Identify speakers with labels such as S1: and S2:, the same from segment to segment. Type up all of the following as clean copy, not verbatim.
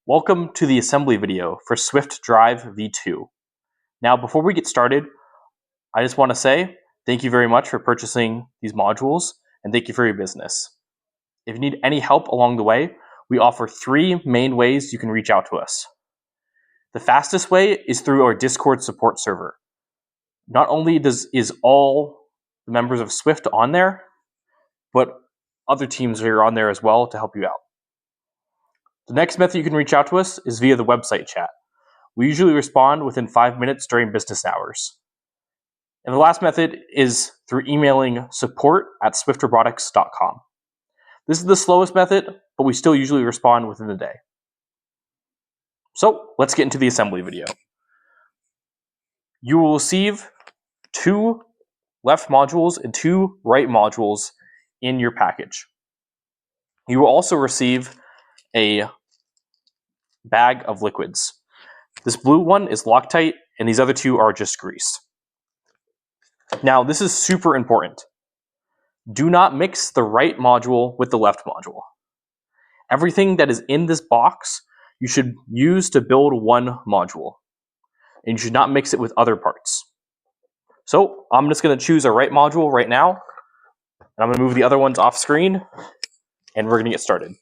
S1: Welcome to the assembly video for SWYFT Drive V2. Now, before we get started, I just want to say thank you very much for purchasing these modules and thank you for your business. If you need any help along the way, we offer 3 main ways you can reach out to us. The fastest way is through our Discord support server. Not only is all the members of SWYFT on there, but other teams are on there as well to help you out. The next method you can reach out to us is via the website chat. We usually respond within 5 minutes during business hours. And the last method is through emailing support@swiftrobotics.com. This is the slowest method, but we still usually respond within the day. So let's get into the assembly video. You will receive 2 left modules and 2 right modules in your package. You will also receive a bag of liquids. This blue one is Loctite, and these other 2 are just grease. Now, this is super important. Do not mix the right module with the left module. Everything that is in this box, you should use to build one module, and you should not mix it with other parts. So, I'm just going to choose a right module right now, and I'm going to move the other ones off screen, and we're going to get started.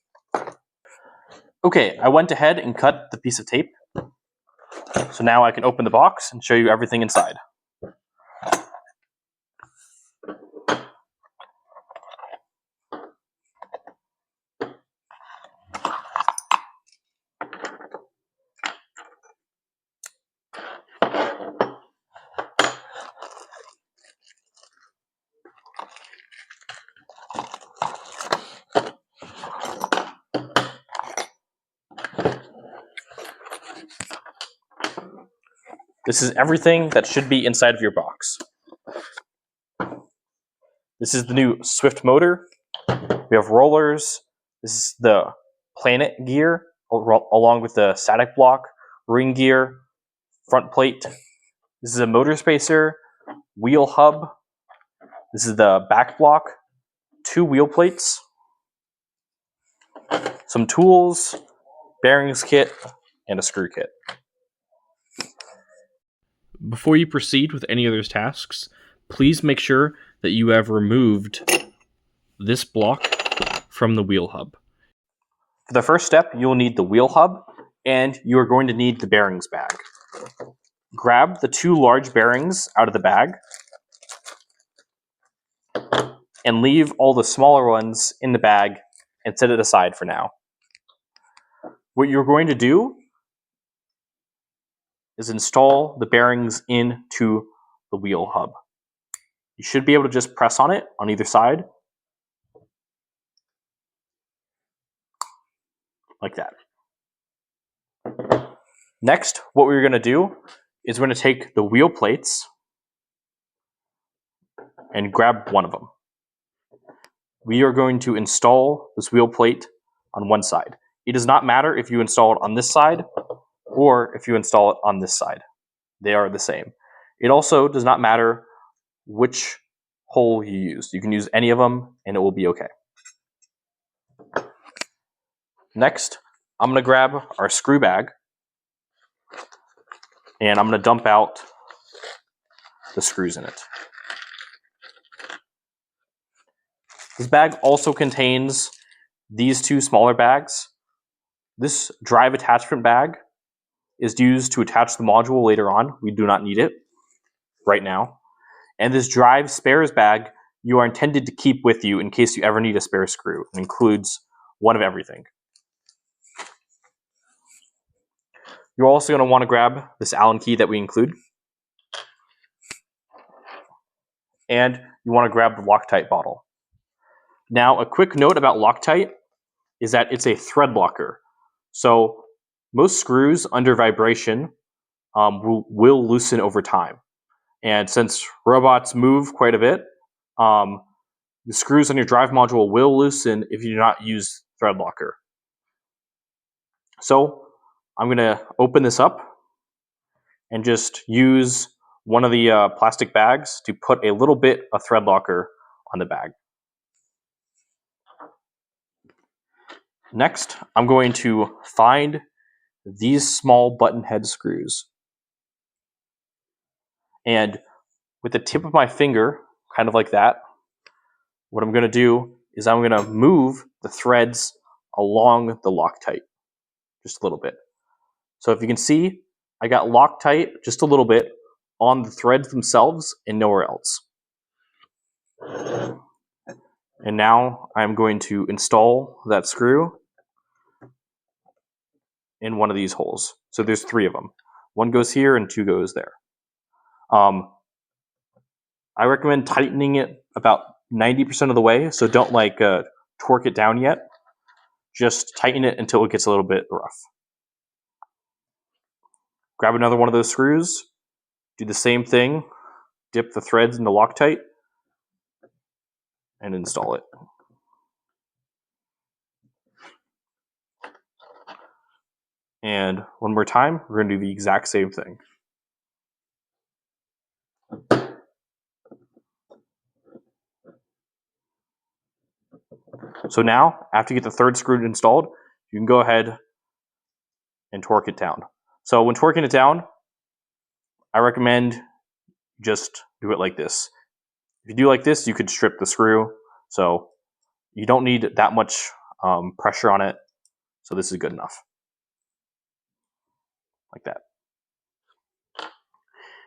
S1: Okay, I went ahead and cut the piece of tape. So now I can open the box and show you everything inside. This is everything that should be inside of your box. This is the new SWYFT motor. We have rollers. This is the planet gear, along with the static block, ring gear, front plate. This is a motor spacer, wheel hub. This is the back block, 2 wheel plates, some tools, bearings kit, and a screw kit. Before you proceed with any other tasks, please make sure that you have removed this block from the wheel hub. For the first step, you'll need the wheel hub, and you are going to need the bearings bag. Grab the 2 large bearings out of the bag, and leave all the smaller ones in the bag and set it aside for now. What you're going to do is install the bearings into the wheel hub. You should be able to just press on it on either side, like that. Next, what we're going to do is we're going to take the wheel plates and grab one of them. We are going to install this wheel plate on one side. It does not matter if you install it on this side or if you install it on this side. They are the same. It also does not matter which hole you use. You can use any of them and it will be okay. Next, I'm going to grab our screw bag and I'm going to dump out the screws in it. This bag also contains these 2 smaller bags. This drive attachment bag is used to attach the module later on. We do not need it right now. And this drive spares bag you are intended to keep with you in case you ever need a spare screw. It includes one of everything. You're also going to want to grab this Allen key that we include. And you want to grab the Loctite bottle. Now, a quick note about Loctite is that it's a thread locker. So most screws under vibration will loosen over time. And since robots move quite a bit, the screws on your drive module will loosen if you do not use thread locker. So I'm going to open this up and just use one of the plastic bags to put a little bit of thread locker on the bag. Next, I'm going to find these small button head screws. And with the tip of my finger, kind of like that, what I'm going to do is I'm going to move the threads along the Loctite just a little bit. So if you can see, I got Loctite just a little bit on the threads themselves and nowhere else. And now I'm going to install that screw in one of these holes. So there's 3 of them. 1 goes here and 2 goes there. I recommend tightening it about 90% of the way, so don't torque it down yet. Just tighten it until it gets a little bit rough. Grab another one of those screws, do the same thing, dip the threads into Loctite, and install it. And one more time, we're going to do the exact same thing. So now, after you get the 3rd screw installed, you can go ahead and torque it down. So when torquing it down, I recommend just do it like this. If you do like this, you could strip the screw. So you don't need that much pressure on it. So this is good enough. Like that.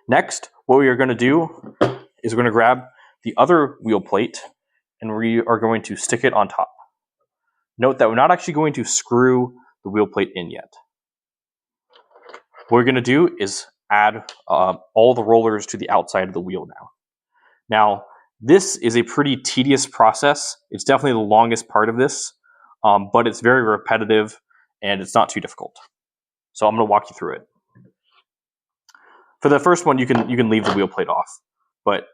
S1: Next, what we are going to do is we're going to grab the other wheel plate and we are going to stick it on top. Note that we're not actually going to screw the wheel plate in yet. What we're going to do is add all the rollers to the outside of the wheel now. Now, this is a pretty tedious process. It's definitely the longest part of this, but it's very repetitive and it's not too difficult. So I'm going to walk you through it. For the first one, you can leave the wheel plate off, but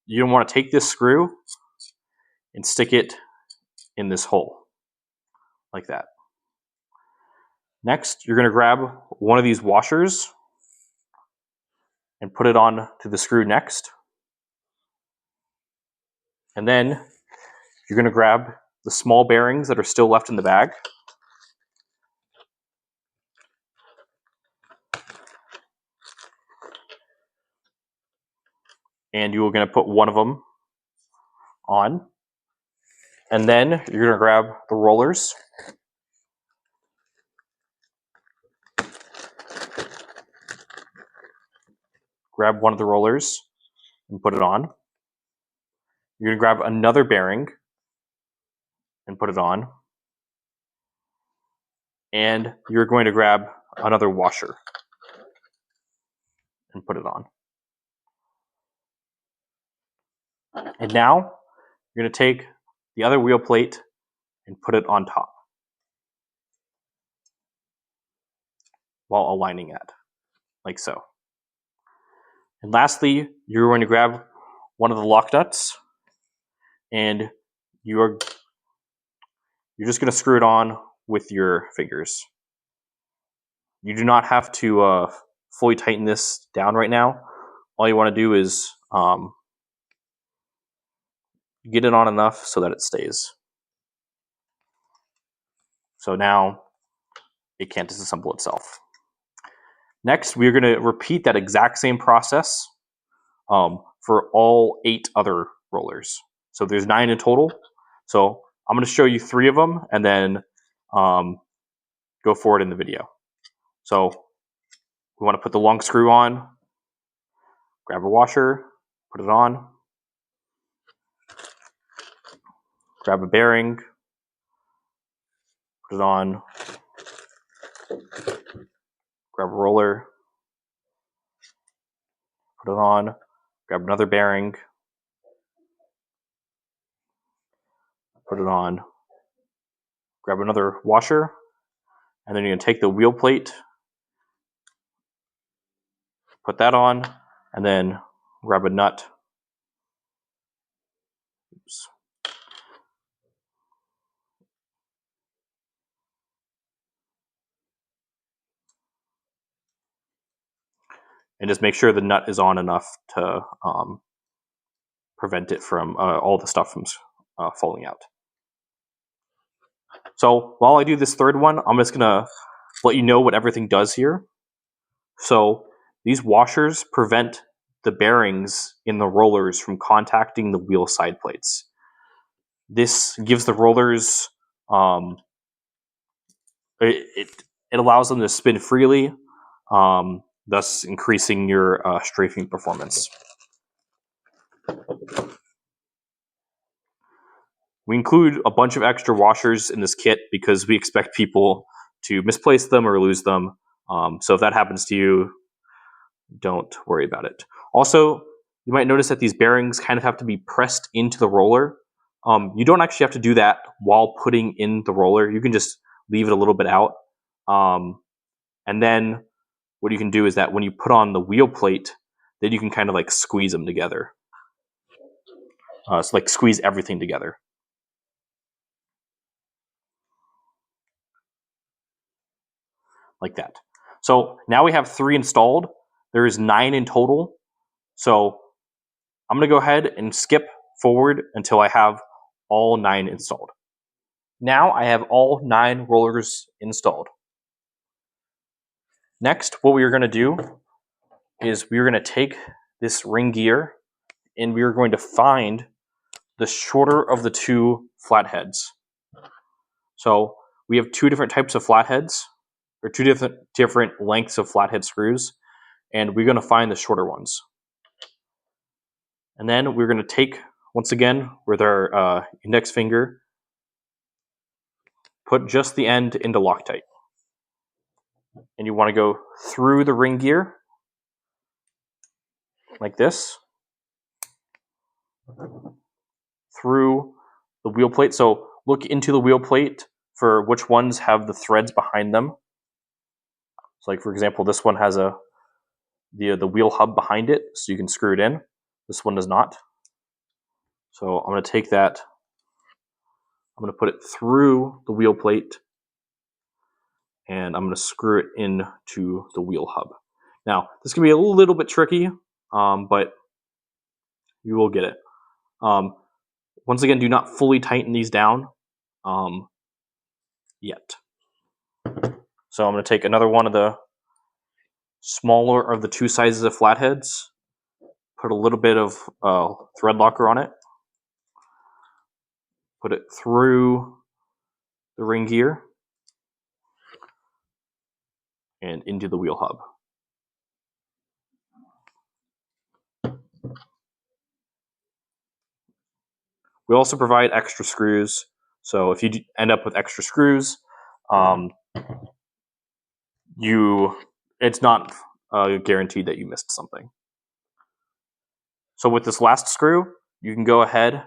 S1: you don't want to take this screw and stick it in this hole, like that. Next, you're going to grab one of these washers and put it on to the screw next. And then you're going to grab the small bearings that are still left in the bag. And you're going to put one of them on. And then you're going to grab the rollers. Grab one of the rollers and put it on. You're going to grab another bearing and put it on. And you're going to grab another washer and put it on. And now you're going to take the other wheel plate and put it on top while aligning it, like so. And lastly, you're going to grab one of the lock nuts and you're just going to screw it on with your fingers. You do not have to fully tighten this down right now. All you want to do is get it on enough so that it stays. So now it can't disassemble itself. Next, we're going to repeat that exact same process for all 8 other rollers. So there's 9 in total. So I'm going to show you 3 of them and then go forward in the video. So we want to put the long screw on, grab a washer, put it on, grab a bearing, put it on, grab a roller, put it on, grab another bearing, put it on, grab another washer, and then you're going to take the wheel plate, put that on, and then grab a nut. Oops. And just make sure the nut is on enough to prevent it from all the stuff from falling out. So while I do this third one, I'm just going to let you know what everything does here. So these washers prevent the bearings in the rollers from contacting the wheel side plates. This gives the rollers it allows them to spin freely, thus increasing your strafing performance. We include a bunch of extra washers in this kit because we expect people to misplace them or lose them. So if that happens to you, don't worry about it. Also, you might notice that these bearings kind of have to be pressed into the roller. You don't actually have to do that while putting in the roller. You can just leave it a little bit out. And then what you can do is that when you put on the wheel plate, then you can kind of like squeeze them together. So like squeeze everything together. Like that. So now we have 3 installed. There is 9 in total. So I'm going to go ahead and skip forward until I have all 9 installed. Now I have all 9 rollers installed. Next, what we are going to do is we are going to take this ring gear and we are going to find the shorter of the 2 flatheads. So we have 2 different types of flatheads, or 2 different lengths of flathead screws, and we're going to find the shorter ones. And then we're going to take, once again, with our index finger, put just the end into Loctite. And you want to go through the ring gear, like this, through the wheel plate. So look into the wheel plate for which ones have the threads behind them. So like, for example, this one has the wheel hub behind it, so you can screw it in. This one does not. So I'm going to take that, I'm going to put it through the wheel plate, and I'm going to screw it into the wheel hub. Now, this can be a little bit tricky, but you will get it. Once again, do not fully tighten these down yet. So I'm going to take another one of the smaller of the 2 sizes of flatheads, put a little bit of thread locker on it, put it through the ring gear and into the wheel hub. We also provide extra screws, so if you end up with extra screws, it's not guaranteed that you missed something. So with this last screw, you can go ahead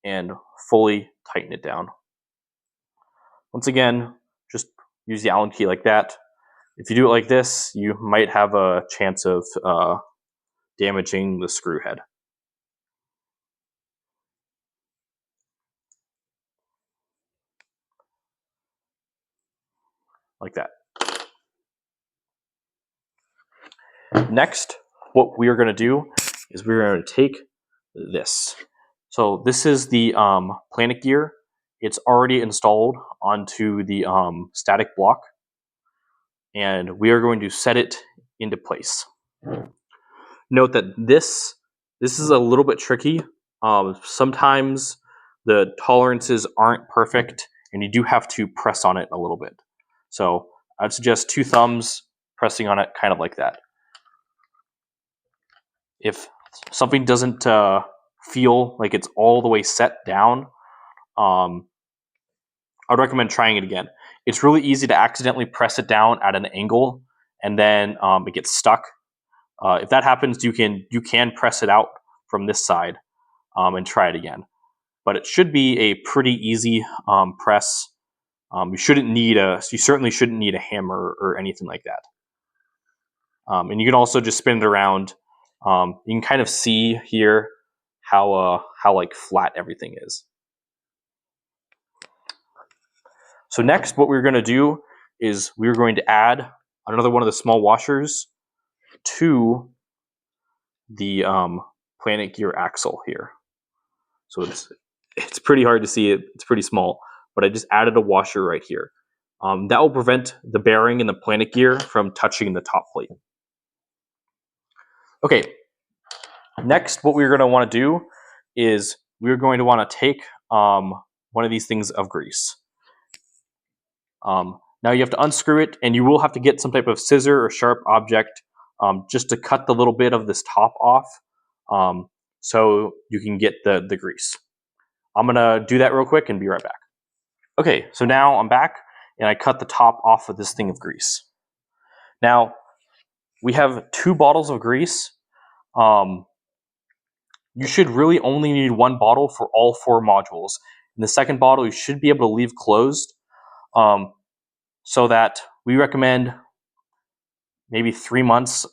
S1: and fully tighten it down. Once again, just use the Allen key like that. If you do it like this, you might have a chance of damaging the screw head. Like that. Next, what we are going to do is we're going to take this. So this is the planet gear. It's already installed onto the static block, and we are going to set it into place. Note that this is a little bit tricky. Sometimes the tolerances aren't perfect, and you do have to press on it a little bit. So I'd suggest 2 thumbs pressing on it, kind of like that. If something doesn't feel like it's all the way set down, I'd recommend trying it again. It's really easy to accidentally press it down at an angle, and then it gets stuck. If that happens, you can press it out from this side and try it again. But it should be a pretty easy press. You certainly shouldn't need a hammer or anything like that. And you can also just spin it around. You can kind of see here how like flat everything is. So next, what we're going to do is we're going to add another one of the small washers to the planet gear axle here. So it's pretty hard to see it. It's pretty small, but I just added a washer right here. That will prevent the bearing and the planet gear from touching the top plate. Okay, next what we're going to want to do is we're going to want to take one of these things of grease. Now you have to unscrew it, and you will have to get some type of scissor or sharp object just to cut the little bit of this top off so you can get the grease. I'm going to do that real quick and be right back. Okay, so now I'm back, and I cut the top off of this thing of grease. Now, we have 2 bottles of grease. You should really only need 1 bottle for all 4 modules. And the second bottle you should be able to leave closed so that we recommend maybe 3 months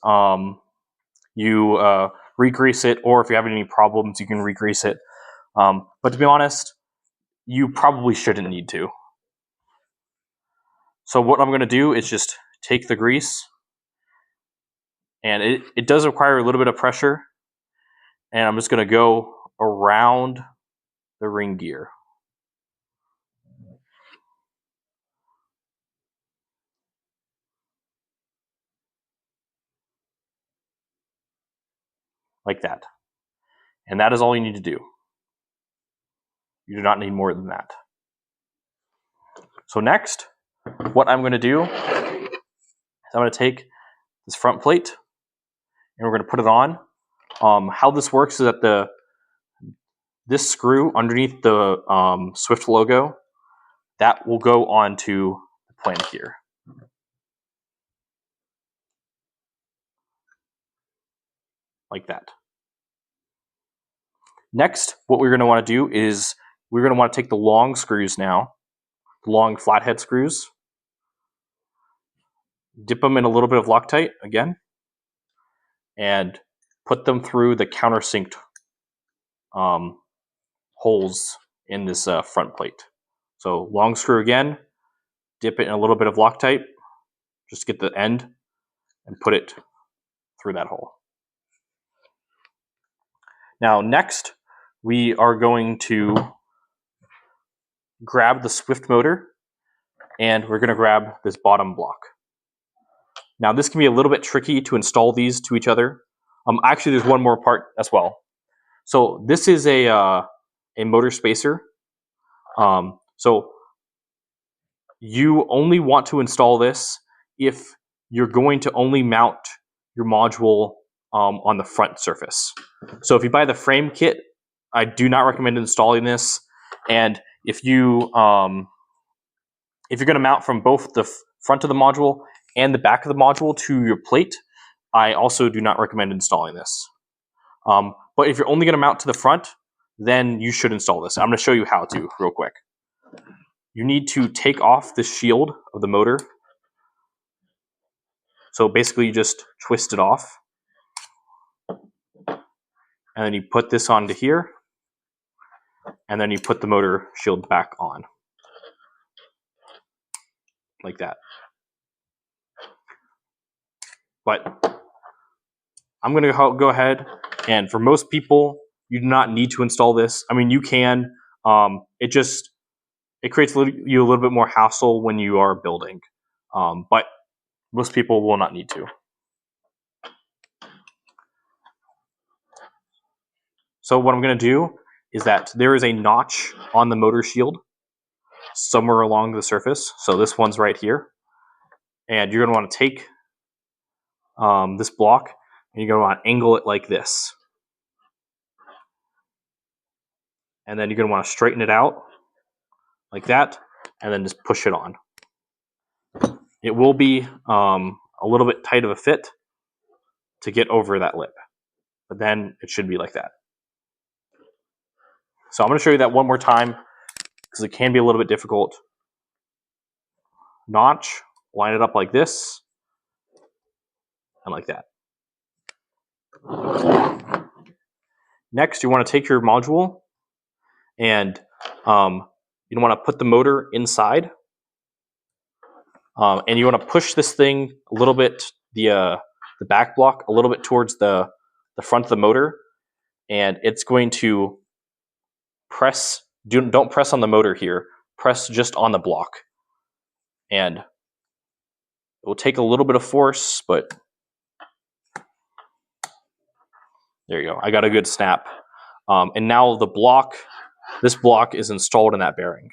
S1: you re-grease it, or if you're having any problems, you can re-grease it. But to be honest, you probably shouldn't need to. So what I'm going to do is just take the grease, and it does require a little bit of pressure, and I'm just going to go around the ring gear. Like that. And that is all you need to do. You do not need more than that. So next, what I'm going to do is I'm going to take this front plate and we're going to put it on. How this works is that this screw underneath the SWYFT logo, that will go onto the planet gear. Like that. Next, what we're going to want to do is we're going to want to take the long screws now, the long flathead screws, dip them in a little bit of Loctite again, and put them through the countersinked holes in this front plate. So long screw again, dip it in a little bit of Loctite, just get the end, and put it through that hole. Now next, we are going to grab the SWYFT motor, and we're going to grab this bottom block. Now this can be a little bit tricky to install these to each other. Actually, there's one more part as well. So this is a motor spacer. So you only want to install this if you're going to only mount your module on the front surface. So if you buy the frame kit, I do not recommend installing this. And if you're going to mount from both the front of the module and the back of the module to your plate, I also do not recommend installing this. But if you're only going to mount to the front, then you should install this. I'm going to show you how to real quick. You need to take off the shield of the motor. So basically you just twist it off. And then you put this onto here. And then you put the motor shield back on. Like that. But I'm going to go ahead, and for most people, you do not need to install this. I mean, you can. It creates you a little bit more hassle when you are building. But most people will not need to. So what I'm going to do is that there is a notch on the motor shield somewhere along the surface. So this one's right here. And you're going to want to take this block, and you're going to want to angle it like this. And then you're going to want to straighten it out like that, and then just push it on. It will be a little bit tight of a fit to get over that lip, but then it should be like that. So I'm going to show you that one more time because it can be a little bit difficult. Notch, line it up like this, and like that. Next, you want to take your module, and you want to put the motor inside, and you want to push this thing a little bit, the back block a little bit towards the front of the motor, and it's going to press. Don't press on the motor here. Press just on the block. And it will take a little bit of force, but there you go. I got a good snap. And now this block is installed in that bearing.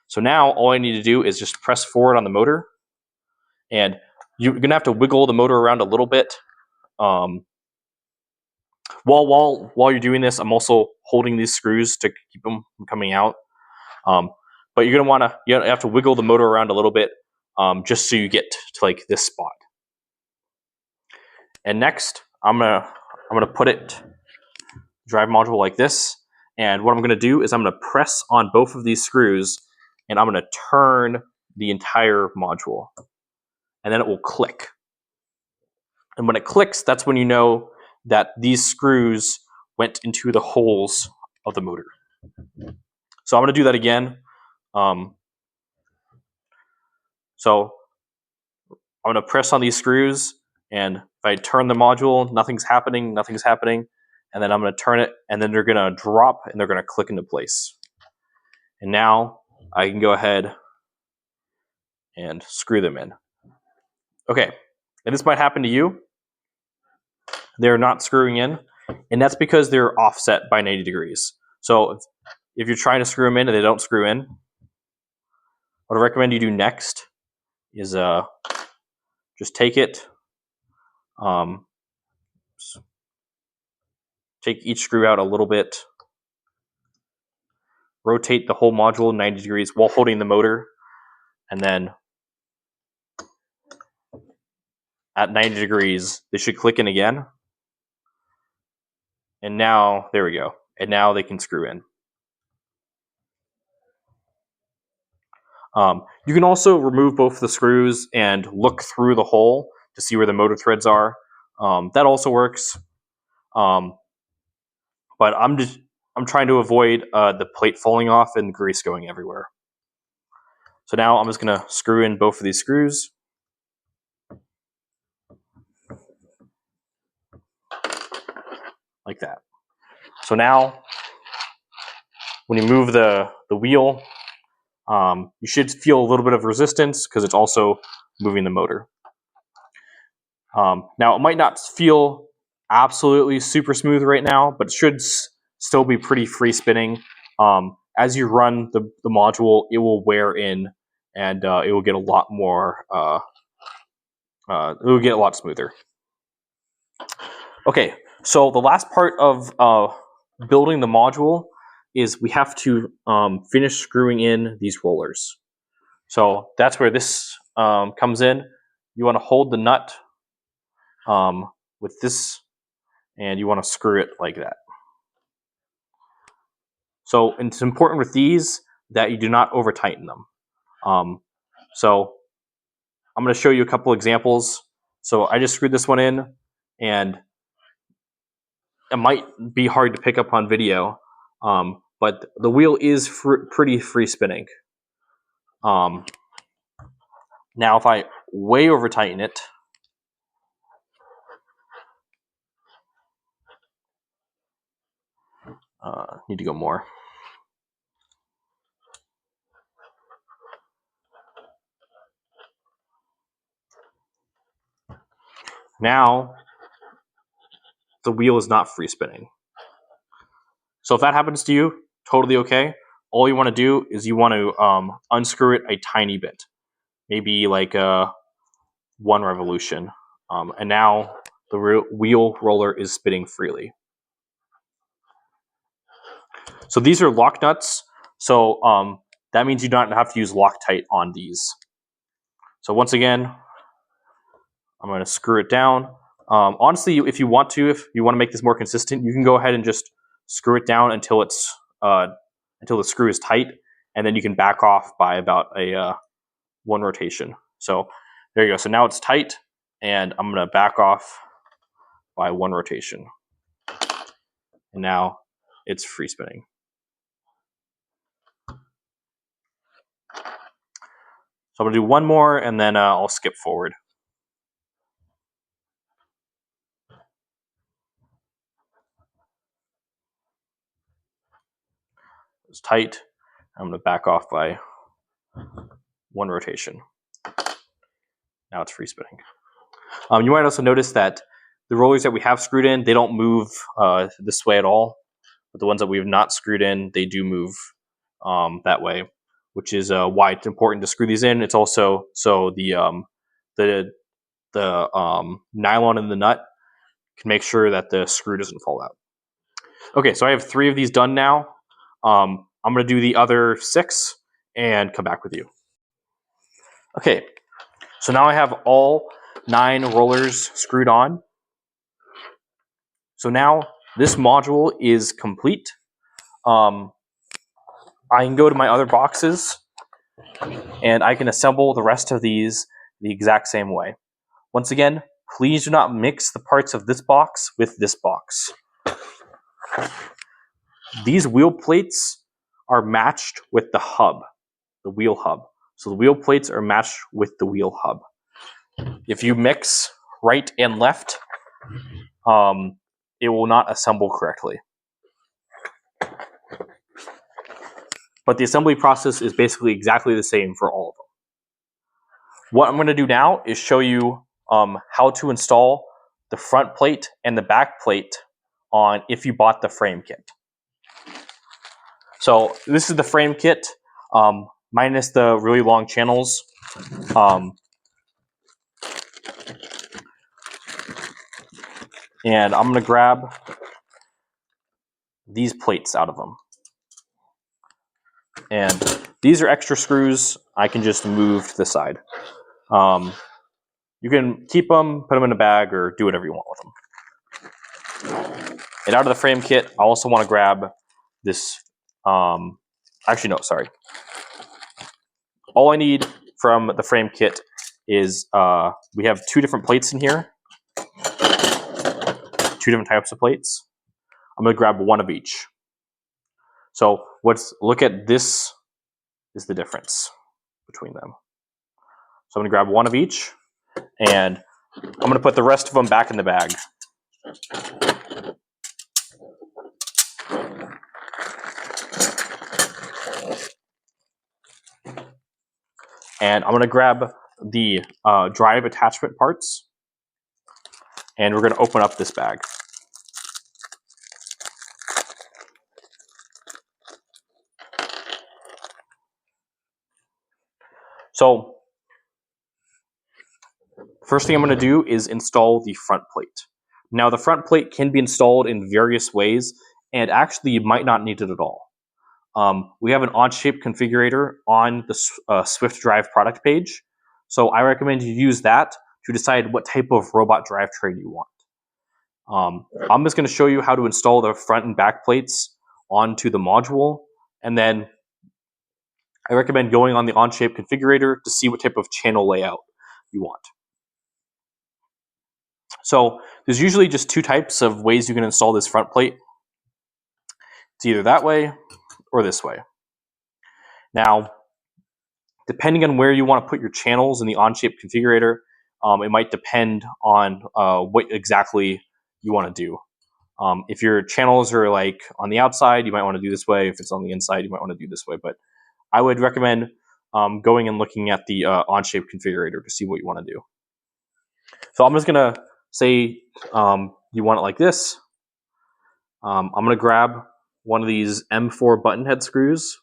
S1: So now all I need to do is just press forward on the motor, and you're gonna have to wiggle the motor around a little bit. While you're doing this, I'm also holding these screws to keep them from coming out. But you're gonna you have to wiggle the motor around a little bit, just so you get to like this spot. And next, I'm gonna put it drive module like this. And what I'm gonna do is I'm gonna press on both of these screws, and I'm gonna turn the entire module, and then it will click. And when it clicks, that's when you know that these screws went into the holes of the motor. So I'm going to do that again. So I'm going to press on these screws, and if I turn the module, nothing's happening. And then I'm going to turn it, and then they're going to drop, and they're going to click into place. And now I can go ahead and screw them in. Okay, and this might happen to you. They're not screwing in, and that's because they're offset by 90 degrees. So if you're trying to screw them in and they don't screw in, what I recommend you do next is just take it, take each screw out a little bit, rotate the whole module 90 degrees while holding the motor, and then at 90 degrees, they should click in again. And now, there we go. And now they can screw in. You can also remove both the screws and look through the hole to see where the motor threads are. That also works. But I'm trying to avoid the plate falling off and grease going everywhere. So now I'm just going to screw in both of these screws. Like that. So now, when you move the wheel, you should feel a little bit of resistance because it's also moving the motor. Now, it might not feel absolutely super smooth right now, but it should still be pretty free spinning. As you run the module, it will wear in, and it will get a lot more. It will get a lot smoother. Okay, so the last part of building the module is we have to finish screwing in these rollers. So that's where this comes in. You want to hold the nut with this, and you want to screw it like that. So it's important with these that you do not over tighten them. So I'm going to show you a couple examples. So I just screwed this one in, and it might be hard to pick up on video, but the wheel is pretty free spinning. Now if I way over tighten it, need to go more. Now the wheel is not free spinning. So if that happens to you, totally okay. All you want to do is you want to unscrew it a tiny bit, maybe like 1 revolution, and now the wheel roller is spinning freely. So these are lock nuts, so that means you don't have to use Loctite on these. So once again, I'm going to screw it down. Honestly, if you want to make this more consistent, you can go ahead and just screw it down until it's until the screw is tight, and then you can back off by about a 1 rotation. So there you go. So now it's tight, and I'm going to back off by 1 rotation. And now it's free spinning. So I'm going to do one more, and then I'll skip forward. It's tight. I'm going to back off by one rotation. Now it's free spinning. You might also notice that the rollers that we have screwed in, they don't move this way at all. But the ones that we have not screwed in, they do move that way, which is why it's important to screw these in. It's also so the nylon in the nut can make sure that the screw doesn't fall out. Okay, so I have 3 of these done now. I'm going to do the other 6 and come back with you. Okay, so now I have all 9 rollers screwed on. So now this module is complete. I can go to my other boxes and I can assemble the rest of these the exact same way. Once again, please do not mix the parts of this box with this box. These wheel plates are matched with the hub, the wheel hub. So the wheel plates are matched with the wheel hub. If you mix right and left, it will not assemble correctly. But the assembly process is basically exactly the same for all of them. What I'm going to do now is show you how to install the front plate and the back plate on if you bought the frame kit. So this is the frame kit, minus the really long channels. And I'm going to grab these plates out of them. And these are extra screws I can just move to the side. You can keep them, put them in a bag, or do whatever you want with them. And out of the frame kit, I also want to grab this. Actually, no, sorry. All I need from the frame kit is we have 2 different plates in here. 2 different types of plates. I'm going to grab 1 of each. So look at this is the difference between them. So I'm going to grab 1 of each, and I'm going to put the rest of them back in the bag. And I'm going to grab the drive attachment parts, and we're going to open up this bag. So first thing I'm going to do is install the front plate. Now the front plate can be installed in various ways, and actually you might not need it at all. We have an on-shape configurator on the SWYFT drive product page, so I recommend you use that to decide what type of robot drivetrain you want. I'm just going to show you how to install the front and back plates onto the module, and then I recommend going on the on-shape configurator to see what type of channel layout you want. So there's usually just 2 types of ways you can install this front plate. It's either that way or this way. Now, depending on where you want to put your channels in the on-shape configurator, it might depend on what exactly you want to do. If your channels are like on the outside, you might want to do this way. If it's on the inside, you might want to do this way. But I would recommend going and looking at the on-shape configurator to see what you want to do. So I'm just going to say you want it like this. I'm going to grab one of these M4 button head screws.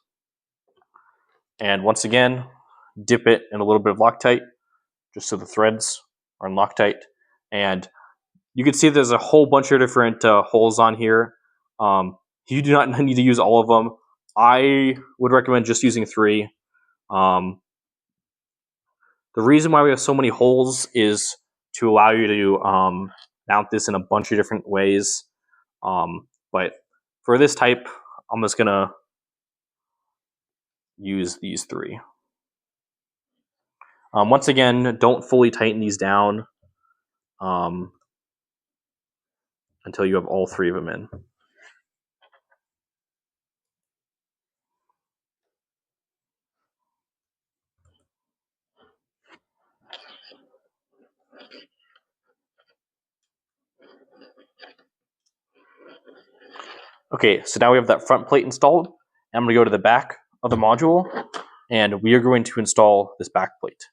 S1: And once again, dip it in a little bit of Loctite, just so the threads are in Loctite. And you can see there's a whole bunch of different holes on here. You do not need to use all of them. I would recommend just using 3. The reason why we have so many holes is to allow you to mount this in a bunch of different ways. But for this type, I'm just going to use these 3. Once again, don't fully tighten these down until you have all 3 of them in. Okay, so now we have that front plate installed. I'm going to go to the back of the module, and we are going to install this back plate.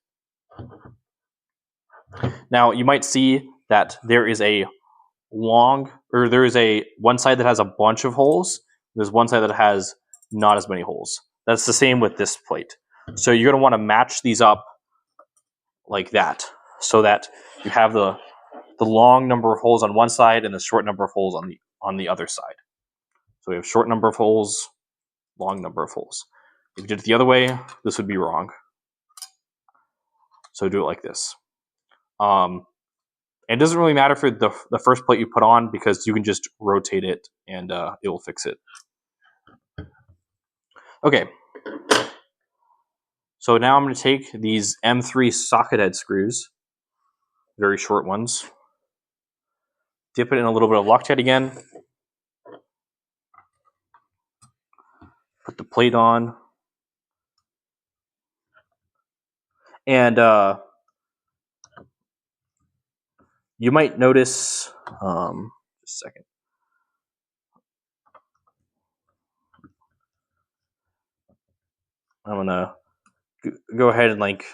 S1: Now you might see that there is a one side that has a bunch of holes. There's one side that has not as many holes. That's the same with this plate. So you're going to want to match these up like that, so that you have the long number of holes on one side and the short number of holes on the other side. So we have short number of holes, long number of holes. If you did it the other way, this would be wrong. So do it like this. It doesn't really matter for the first plate you put on, because you can just rotate it and it will fix it. Okay. So now I'm going to take these M3 socket head screws, very short ones, dip it in a little bit of Loctite again, put the plate on, and you might notice, just a second. I'm going to go ahead and like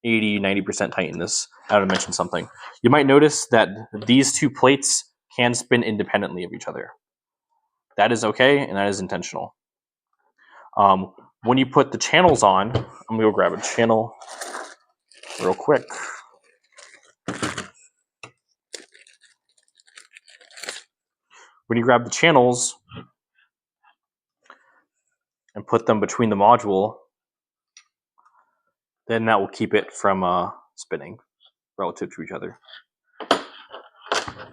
S1: 80-90% tighten this. I want to mention something. You might notice that these two plates can spin independently of each other. That is okay, and that is intentional. When you put the channels on, I'm going to go grab a channel real quick. When you grab the channels and put them between the module, then that will keep it from spinning relative to each other.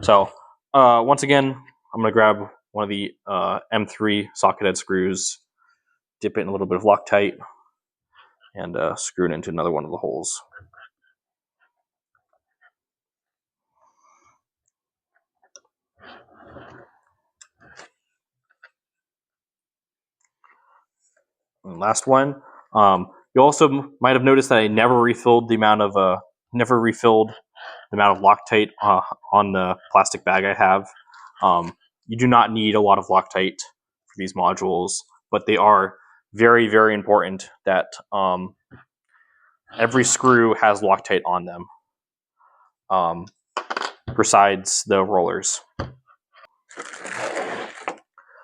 S1: So once again, I'm going to grab one of the M3 socket head screws, dip it in a little bit of Loctite, and screw it into another one of the holes. And last one. You also might have noticed that I never refilled the amount of Loctite on the plastic bag I have. You do not need a lot of Loctite for these modules, but they are very, very important that every screw has Loctite on them, besides the rollers.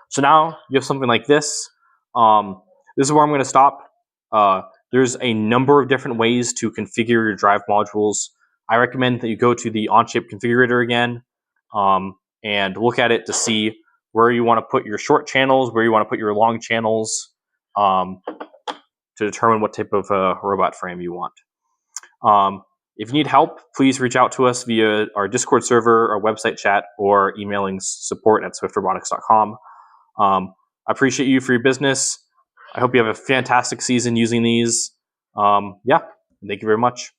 S1: So now you have something like this. This is where I'm going to stop. There's a number of different ways to configure your drive modules. I recommend that you go to the Onshape configurator again and look at it to see where you want to put your short channels, where you want to put your long channels, to determine what type of robot frame you want. If you need help, please reach out to us via our Discord server, our website chat, or emailing support@swiftrobotics.com. I appreciate you for your business. I hope you have a fantastic season using these. Yeah, thank you very much.